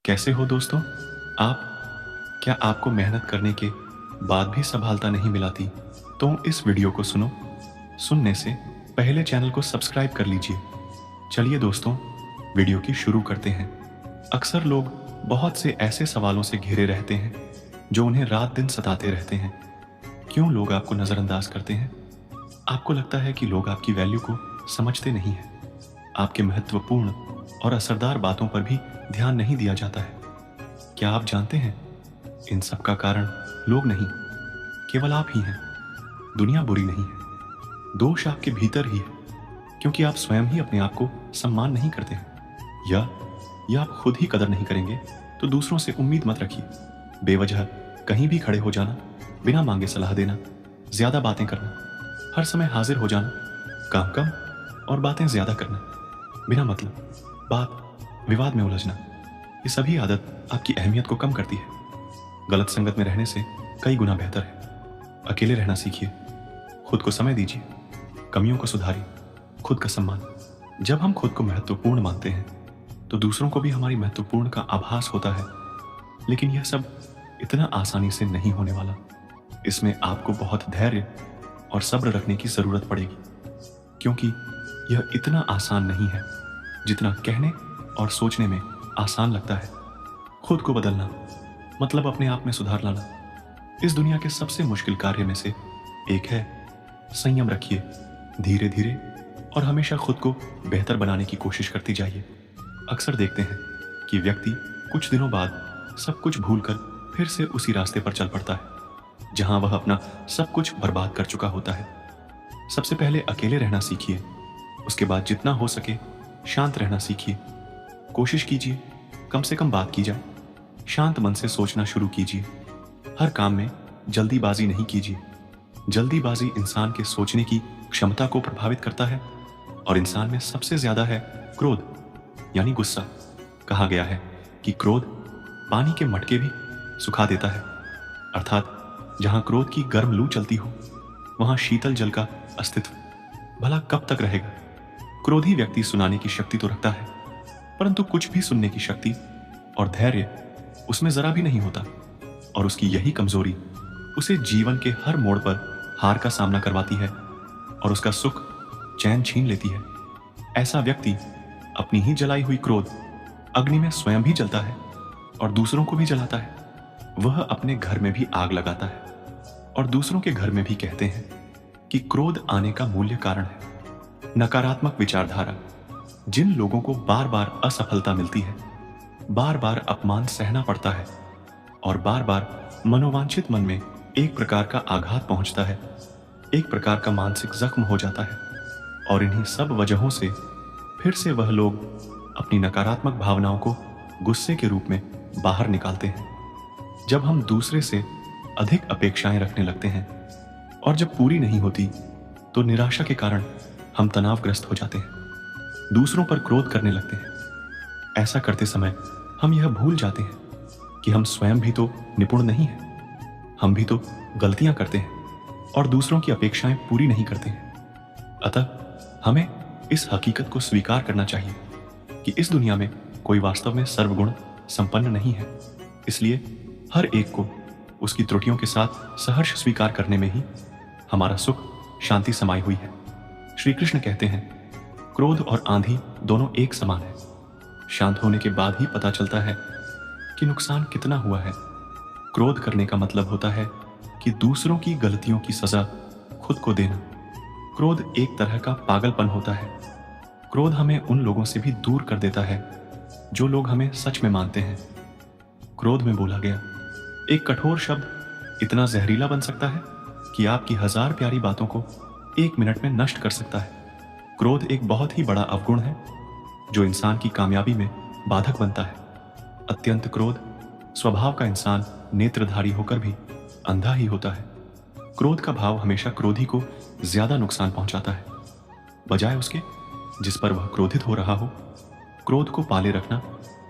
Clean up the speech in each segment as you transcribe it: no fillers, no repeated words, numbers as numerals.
कैसे हो दोस्तों? आप क्या आपको मेहनत करने के बाद भी सफलता नहीं मिलाती? तो इस वीडियो को सुनो। सुनने से पहले चैनल को सब्सक्राइब कर लीजिए। चलिए दोस्तों, वीडियो की शुरू करते हैं। अक्सर लोग बहुत से ऐसे सवालों से घिरे रहते हैं जो उन्हें रात दिन सताते रहते हैं। क्यों लोग आपको नज़रअंदाज करते हैं? आपको लगता है कि लोग आपकी वैल्यू को समझते नहीं हैं। आपके महत्वपूर्ण और असरदार बातों पर भी ध्यान नहीं दिया जाता है। क्या आप जानते हैं, इन सब का कारण लोग नहीं, केवल आप ही हैं। दुनिया बुरी नहीं है, दोष आपके भीतर ही है, क्योंकि आप स्वयं ही अपने आप को सम्मान नहीं करते हैं। या आप खुद ही कदर नहीं करेंगे तो दूसरों से उम्मीद मत रखिए। बेवजह कहीं भी खड़े हो जाना, बिना मांगे सलाह देना, ज्यादा बातें करना, हर समय हाजिर हो जाना, काम कम और बातें ज्यादा करना, बिना मतलब बात विवाद में उलझना, ये सभी आदत आपकी अहमियत को कम करती है। गलत संगत में रहने से कई गुना बेहतर है। अकेले रहना सीखिए, खुद को समय दीजिए, कमियों को सुधारिए, खुद का सम्मान। जब हम खुद को महत्वपूर्ण मानते हैं तो दूसरों को भी हमारी महत्वपूर्ण का आभास होता है। लेकिन यह सब इतना आसानी से नहीं होने वाला। इसमें आपको बहुत धैर्य और सब्र रखने की जरूरत पड़ेगी, क्योंकि यह इतना आसान नहीं है जितना कहने और सोचने में आसान लगता है। खुद को बदलना मतलब अपने आप में सुधार लाना इस दुनिया के सबसे मुश्किल कार्य में से एक है। संयम रखिए, धीरे धीरे और हमेशा खुद को बेहतर बनाने की कोशिश करती जाइए। अक्सर देखते हैं कि व्यक्ति कुछ दिनों बाद सब कुछ भूलकर फिर से उसी रास्ते पर चल पड़ता है जहां वह अपना सब कुछ बर्बाद कर चुका होता है। सबसे पहले अकेले रहना सीखिए, उसके बाद जितना हो सके शांत रहना सीखिए। कोशिश कीजिए कम से कम बात की जाए, शांत मन से सोचना शुरू कीजिए। हर काम में जल्दीबाजी नहीं कीजिए। जल्दीबाजी इंसान के सोचने की क्षमता को प्रभावित करता है और इंसान में सबसे ज्यादा है क्रोध यानी गुस्सा। कहा गया है कि क्रोध पानी के मटके भी सुखा देता है, अर्थात जहां क्रोध की गर्म लू चलती हो वहां शीतल जल का अस्तित्व भला कब तक रहेगा। क्रोधी व्यक्ति सुनाने की शक्ति तो रखता है, परंतु कुछ भी सुनने की शक्ति और धैर्य उसमें जरा भी नहीं होता, और उसकी यही कमजोरी उसे जीवन के हर मोड़ पर हार का सामना करवाती है और उसका सुख चैन छीन लेती है। ऐसा व्यक्ति अपनी ही जलाई हुई क्रोध अग्नि में स्वयं भी जलता है और दूसरों को भी जलाता है। वह अपने घर में भी आग लगाता है और दूसरों के घर में भी कहते हैं कि क्रोध आने का मूल्य कारण है नकारात्मक विचारधारा। जिन लोगों को बार बार असफलता मिलती है, बार बार अपमान सहना पड़ता है और बार बार मनोवांछित मन में एक प्रकार का आघात पहुंचता है, एक प्रकार का मानसिक जख्म हो जाता है, और इन्हीं सब वजहों से फिर से वह लोग अपनी नकारात्मक भावनाओं को गुस्से के रूप में बाहर निकालते हैं। जब हम दूसरे से अधिक अपेक्षाएं रखने लगते हैं और जब पूरी नहीं होती तो निराशा के कारण हम तनावग्रस्त हो जाते हैं, दूसरों पर क्रोध करने लगते हैं। ऐसा करते समय हम यह भूल जाते हैं कि हम स्वयं भी तो निपुण नहीं हैं। हम भी तो गलतियां करते हैं और दूसरों की अपेक्षाएं पूरी नहीं करते हैं। अतः हमें इस हकीकत को स्वीकार करना चाहिए कि इस दुनिया में कोई वास्तव में सर्वगुण संपन्न नहीं है। इसलिए हर एक को उसकी त्रुटियों के साथ सहर्ष स्वीकार करने में ही हमारा सुख शांति समाई हुई है। श्री कृष्ण कहते हैं, क्रोध और आंधी दोनों एक समान है। शांत होने के बाद ही पता चलता है कि नुकसान कितना हुआ है। क्रोध करने का मतलब होता है कि दूसरों की गलतियों की सजा खुद को देना। क्रोध एक तरह का पागलपन होता है। क्रोध हमें उन लोगों से भी दूर कर देता है जो लोग हमें सच में मानते हैं। क्रोध में बोला गया एक कठोर शब्द इतना जहरीला बन सकता है कि आपकी 1000 प्यारी बातों को 1 मिनट में नष्ट कर सकता है। क्रोध एक बहुत ही बड़ा अवगुण है जो इंसान की कामयाबी में बाधक बनता है। अत्यंत क्रोध स्वभाव का इंसान नेत्रधारी होकर भी अंधा ही होता है। क्रोध का भाव हमेशा क्रोधी को ज्यादा नुकसान पहुंचाता है बजाय उसके जिस पर वह क्रोधित हो रहा हो। क्रोध को पाले रखना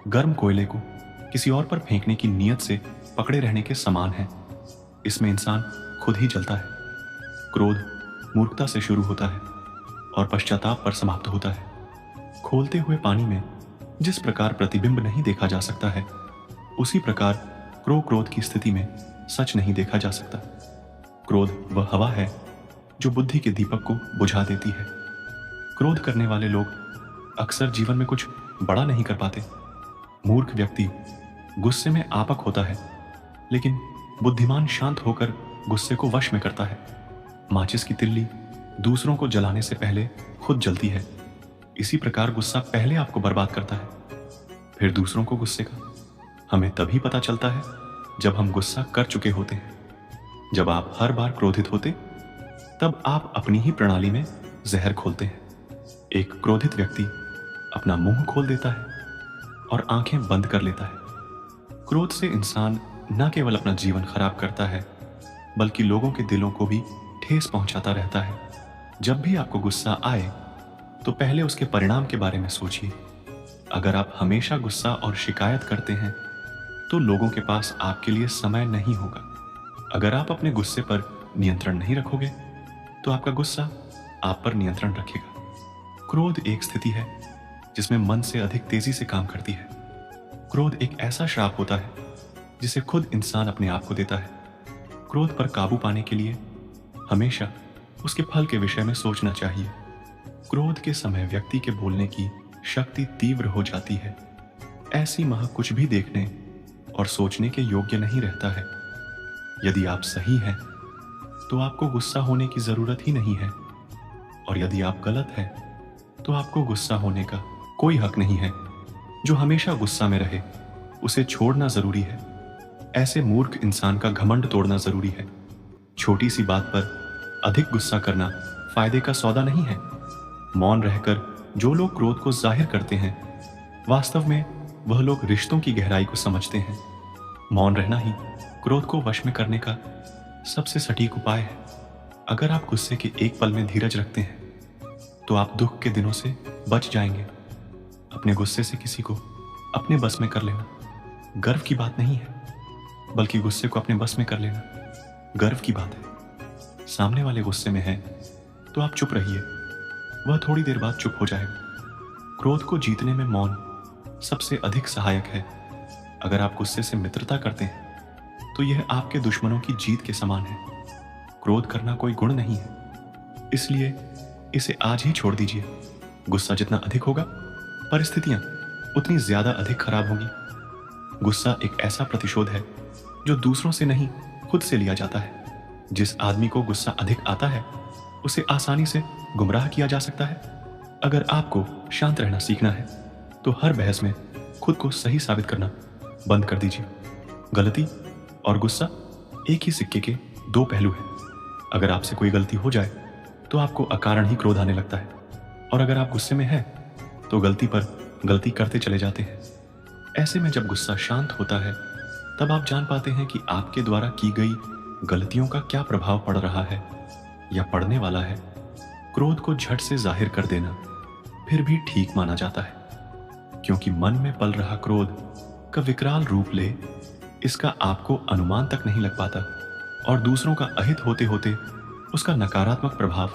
गर्म कोयले को किसी और पर फेंकने की नीयत से पकड़े रहने के समान है। इसमें इंसान खुद ही जलता है। क्रोध मूर्खता से शुरू होता है और पश्चाताप पर समाप्त होता है। खोलते हुए पानी में जिस प्रकार प्रतिबिंब नहीं देखा जा सकता है, उसी प्रकार क्रोध की स्थिति में सच नहीं देखा जा सकता। क्रोध वह हवा है जो बुद्धि के दीपक को बुझा देती है। क्रोध करने वाले लोग अक्सर जीवन में कुछ बड़ा नहीं कर पाते। मूर्ख व्यक्ति गुस्से में आपक होता है, लेकिन बुद्धिमान शांत होकर गुस्से को वश में करता है। माचिस की तिल्ली दूसरों को जलाने से पहले खुद जलती है। इसी प्रकार गुस्सा पहले आपको बर्बाद करता है, फिर दूसरों को गुस्से का। हमें तभी पता चलता है जब हम गुस्सा कर चुके होते हैं। जब आप हर बार क्रोधित होते, तब आप अपनी ही प्रणाली में जहर खोलते हैं। एक क्रोधित व्यक्ति अपना मुंह खोल देता है और आंखें बंद कर लेता है। क्रोध से इंसान न केवल अपना जीवन खराब करता है, बल्कि लोगों के दिलों को भी ठेस पहुंचाता रहता है। जब भी आपको गुस्सा आए, तो पहले उसके परिणाम के बारे में सोचिए। अगर आप हमेशा गुस्सा और शिकायत करते हैं, तो लोगों के पास आपके लिए समय नहीं होगा। अगर आप अपने गुस्से पर नियंत्रण नहीं रखोगे, तो आपका गुस्सा आप पर नियंत्रण रखेगा। क्रोध एक स्थिति है जिसमें मन से अधिक तेजी से काम करती है। क्रोध एक ऐसा श्राप होता है जिसे खुद इंसान अपने आप को देता है। क्रोध पर काबू पाने के लिए हमेशा उसके फल के विषय में सोचना चाहिए। क्रोध के समय व्यक्ति के बोलने की शक्ति तीव्र हो जाती है। ऐसी मह कुछ भी देखने और सोचने के योग्य नहीं रहता है। यदि आप सही हैं, तो आपको गुस्सा होने की जरूरत ही नहीं है, और यदि आप गलत हैं, तो आपको गुस्सा होने का कोई हक नहीं है। जो हमेशा गुस्सा में रहे, उसे छोड़ना जरूरी है। ऐसे मूर्ख इंसान का घमंड तोड़ना जरूरी है। छोटी सी बात पर अधिक गुस्सा करना फायदे का सौदा नहीं है। मौन रहकर जो लोग क्रोध को जाहिर करते हैं, वास्तव में वह लोग रिश्तों की गहराई को समझते हैं। मौन रहना ही क्रोध को वश में करने का सबसे सटीक उपाय है। अगर आप गुस्से के एक पल में धीरज रखते हैं, तो आप दुख के दिनों से बच जाएंगे। अपने गुस्से से किसी को अपने बस में कर लेना गर्व की बात नहीं है, बल्कि गुस्से को अपने बस में कर लेना गर्व की बात है। सामने वाले गुस्से में है, तो आप चुप रहिए, वह थोड़ी देर बाद चुप हो जाएगा। क्रोध को जीतने में मौन सबसे अधिक सहायक है। अगर आप गुस्से से मित्रता करते हैं, तो यह आपके दुश्मनों की जीत के समान है। क्रोध करना कोई गुण नहीं है, इसलिए इसे आज ही छोड़ दीजिए। गुस्सा जितना अधिक होगा, परिस्थितियां उतनी ज्यादा अधिक खराब होंगी। गुस्सा एक ऐसा प्रतिशोध है जो दूसरों से नहीं, खुद से लिया जाता है। जिस आदमी को गुस्सा अधिक आता है, उसे आसानी से गुमराह किया जा सकता है। अगर आपको शांत रहना सीखना है, तो हर बहस में खुद को सही साबित करना बंद कर दीजिए। गलती और गुस्सा एक ही सिक्के के दो पहलू हैं। अगर आपसे कोई गलती हो जाए, तो आपको अकारण ही क्रोध आने लगता है, और अगर आप गुस्से में हैं, तो गलती पर गलती करते चले जाते हैं। ऐसे में जब गुस्सा शांत होता है, तब आप जान पाते हैं कि आपके द्वारा की गई गलतियों का क्या प्रभाव पड़ रहा है या पड़ने वाला है। क्रोध को झट से जाहिर कर देना फिर भी ठीक माना जाता है, क्योंकि मन में पल रहा क्रोध का विकराल रूप ले, इसका आपको अनुमान तक नहीं लग पाता, और दूसरों का अहित होते होते उसका नकारात्मक प्रभाव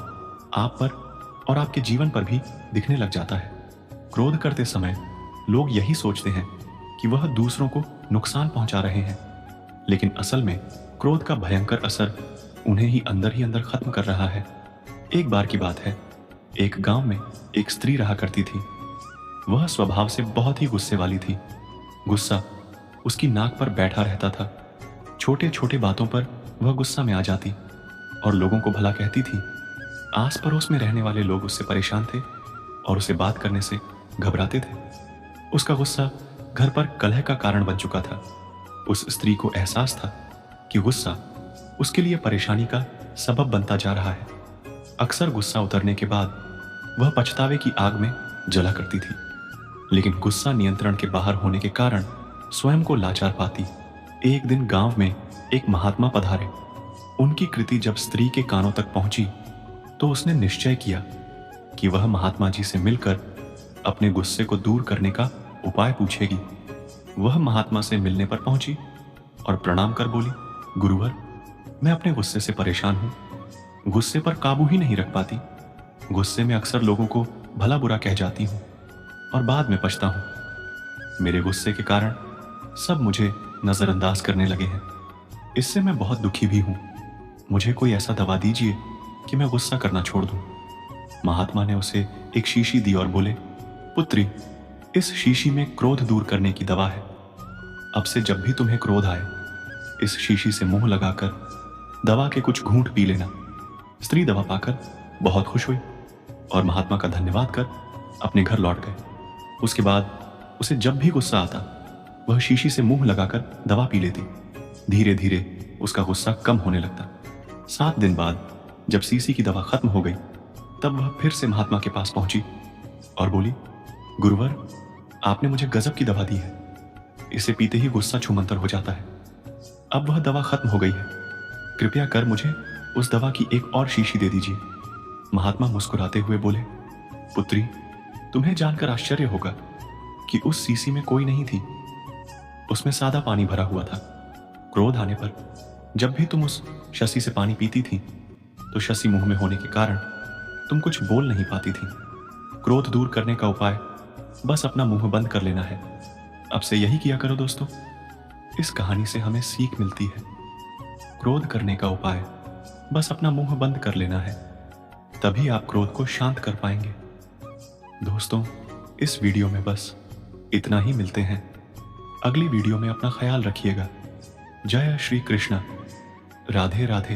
आप पर और आपके जीवन पर भी दिखने लग जाता है। क्रोध करते समय लोग यही सोचते हैं कि वह दूसरों को नुकसान पहुंचा रहे हैं, लेकिन असल में क्रोध का भयंकर असर उन्हें ही अंदर खत्म कर रहा है। एक बार की बात है, एक गांव में एक स्त्री रहा करती थी। वह स्वभाव से बहुत ही गुस्से वाली थी। गुस्सा उसकी नाक पर बैठा रहता था। छोटे छोटे बातों पर वह गुस्सा में आ जाती और लोगों को भला कहती थी। आस पड़ोस में रहने वाले लोग उससे परेशान थे और उसे बात करने से घबराते थे। उसका गुस्सा घर पर कलह का कारण बन चुका था। उस स्त्री को एहसास था कि गुस्सा उसके लिए परेशानी का सबब बनता जा रहा है। अक्सर गुस्सा उतरने के बाद वह पछतावे की आग में जला करती थी, लेकिन गुस्सा नियंत्रण के बाहर होने के कारण स्वयं को लाचार पाती। एक दिन गांव में एक महात्मा पधारे। उनकी कृति जब स्त्री के कानों तक पहुंची, तो उसने निश्चय किया कि वह महात्मा जी से मिलकर अपने गुस्से को दूर करने का उपाय पूछेगी। वह महात्मा से मिलने पर पहुंची और प्रणाम कर बोली, गुरुवर, मैं अपने गुस्से से परेशान हूं। गुस्से पर काबू ही नहीं रख पाती। गुस्से में अक्सर लोगों को भला बुरा कह जाती हूं और बाद में पछता हूं। मेरे गुस्से के कारण सब मुझे नज़रअंदाज करने लगे हैं। इससे मैं बहुत दुखी भी हूँ। मुझे कोई ऐसा दवा दीजिए कि मैं गुस्सा करना छोड़ दूँ। महात्मा ने उसे एक शीशी दी और बोले, पुत्री, इस शीशी में क्रोध दूर करने की दवा है। अब से जब भी तुम्हें क्रोध आए, इस शीशी से मुंह लगाकर दवा के कुछ घूंट पी लेना। स्त्री दवा पाकर बहुत खुश हुई और महात्मा का धन्यवाद कर अपने घर लौट गए। उसके बाद उसे जब भी गुस्सा आता, वह शीशी से मुंह लगाकर दवा पी लेती। धीरे धीरे उसका गुस्सा कम होने लगता। 7 दिन बाद जब शीशी की दवा खत्म हो गई, तब वह फिर से महात्मा के पास पहुंची और बोली, गुरुवर, आपने मुझे गजब की दवा दी है। इसे पीते ही गुस्सा छूमंतर हो जाता है। अब वह दवा खत्म हो गई है। कृपया कर मुझे उस दवा की एक और शीशी दे दीजिए। महात्मा मुस्कुराते हुए बोले, पुत्री, तुम्हें जानकर आश्चर्य होगा कि उस शीशी में कोई नहीं थी। उसमें सादा पानी भरा हुआ था। क्रोध आने पर जब भी तुम उस शसी से पानी पीती थी, तो शसी मुंह में होने के कारण तुम कुछ बोल नहीं पाती थी। क्रोध दूर करने का उपाय बस अपना मुंह बंद कर लेना है। अब से यही किया करो दोस्तों। इस कहानी से हमें सीख मिलती है। क्रोध करने का उपाय बस अपना मुंह बंद कर लेना है, तभी आप क्रोध को शांत कर पाएंगे। दोस्तों, इस वीडियो में बस इतना ही। मिलते हैं अगली वीडियो में। अपना ख्याल रखिएगा। जय श्री कृष्ण। राधे राधे।